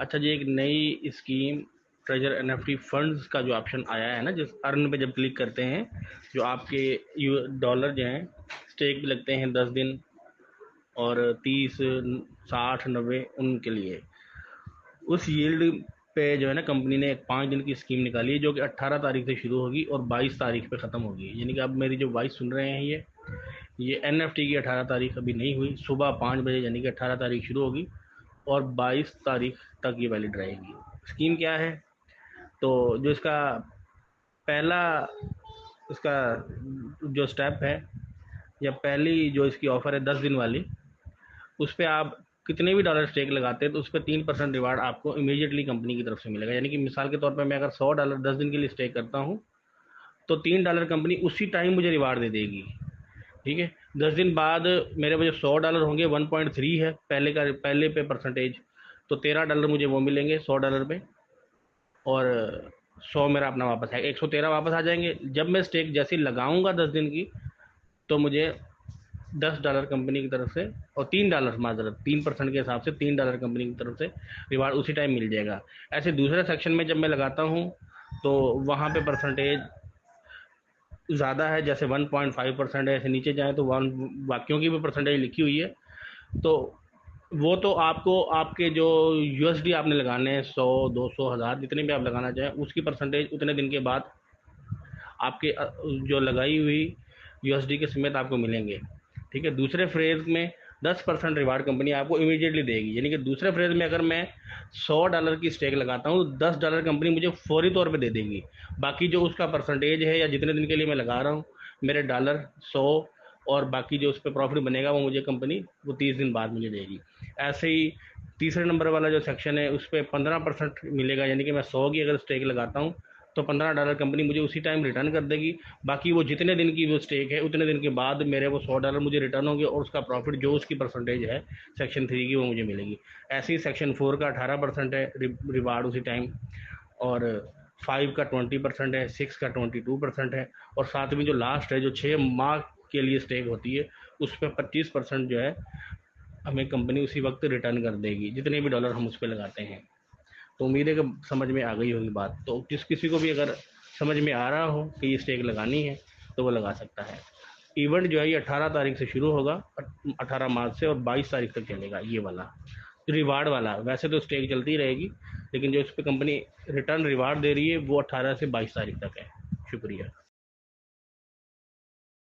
अच्छा जी, एक नई स्कीम ट्रेजर एनएफटी फंड्स का जो ऑप्शन आया है ना, जिस अर्न पे जब क्लिक करते हैं, जो आपके डॉलर जो हैं स्टेक पे लगते हैं 10 दिन और 30, 60, 90 उनके लिए उस यील्ड पे जो है ना कंपनी ने एक 5 दिन की स्कीम निकाली है, जो कि 18 तारीख से शुरू होगी और 22 तारीख पे ख़त्म होगी। यानी कि अब मेरी जो वॉइस सुन रहे हैं ये एनएफटी की 18 तारीख अभी नहीं हुई, सुबह 5 बजे यानी कि 18 तारीख शुरू होगी और 22 तारीख तक ये वैलिड रहेगी। स्कीम क्या है? तो जो इसका पहला इसका जो स्टेप है या पहली जो इसकी ऑफ़र है 10 दिन वाली, उस पर आप कितने भी डॉलर स्टेक लगाते हैं तो उस पर 3% रिवार्ड आपको इमीडिएटली कंपनी की तरफ से मिलेगा। यानी कि मिसाल के तौर पर मैं अगर $100 10 दिन के लिए स्टेक करता हूँ तो $3 कंपनी उसी टाइम मुझे रिवार्ड दे देगी। ठीक है, 10 दिन बाद मेरे वो जो $100 होंगे 1.3 है पहले पे परसेंटेज, तो $13 मुझे वो मिलेंगे $100 पे, और 100 मेरा अपना वापस है, 113 वापस आ जाएंगे। जब मैं स्टेक जैसे ही लगाऊंगा 10 दिन की, तो मुझे $10 कंपनी की तरफ से और $3 माजरत 3% के हिसाब से $3 कंपनी की तरफ से रिवार्ड उसी टाइम मिल जाएगा। ऐसे दूसरे सेक्शन में जब मैं लगाता हूँ तो वहाँ पे परसेंटेज ज़्यादा है, जैसे 1.5% है। ऐसे नीचे जाए तो वन बाकियों की भी परसेंटेज लिखी हुई है। तो वो तो आपको आपके जो यूएसडी आपने लगाने हैं 100, 200, 1000 जितने भी आप लगाना चाहें, उसकी परसेंटेज उतने दिन के बाद आपके जो लगाई हुई यूएसडी के समेत आपको मिलेंगे। ठीक है, दूसरे फ्रेज में 10% रिवार्ड कंपनी आपको इमीडिएटली देगी। यानी कि दूसरे फ्रेज में अगर मैं $100 की स्टेक लगाता हूँ तो $10 कंपनी मुझे फौरी तौर पे दे देगी। बाकी जो उसका परसेंटेज है या जितने दिन के लिए मैं लगा रहा हूँ, मेरे डॉलर 100 और बाकी जो उस पर प्रॉफिट बनेगा वो मुझे कंपनी वो 30 दिन बाद मुझे देगी। ऐसे ही तीसरे नंबर वाला जो सेक्शन है उस पर 15% मिलेगा। यानी कि मैं 100 की अगर स्टेक लगाता हूँ तो $15 कंपनी मुझे उसी टाइम रिटर्न कर देगी। बाकी वो जितने दिन की वो स्टेक है उतने दिन के बाद मेरे वो $100 मुझे रिटर्न होंगे और उसका प्रॉफिट जो उसकी परसेंटेज है सेक्शन 3 की वो मुझे मिलेगी। ऐसे ही सेक्शन 4 का 18% है रिवार्ड उसी टाइम, और 5 का 20% है, 6 का 22% है, और सातवीं जो लास्ट है जो 6 माह के लिए स्टेक होती है उस पर 25% जो है हमें कंपनी उसी वक्त रिटर्न कर देगी, जितने भी डॉलर हम उस पर लगाते हैं। तो उम्मीद है कि समझ में आ गई होगी बात। तो जिस किसी को भी अगर समझ में आ रहा हो कि ये स्टेक लगानी है तो वो लगा सकता है। इवेंट जो है ये 18 तारीख से शुरू होगा, 18 मार्च से, और 22 तारीख तक चलेगा ये वाला रिवार्ड वाला। वैसे तो स्टेक चलती रहेगी, लेकिन जो इस पर कंपनी रिटर्न रिवार्ड दे रही है वो 18 से 22 तारीख तक है। शुक्रिया।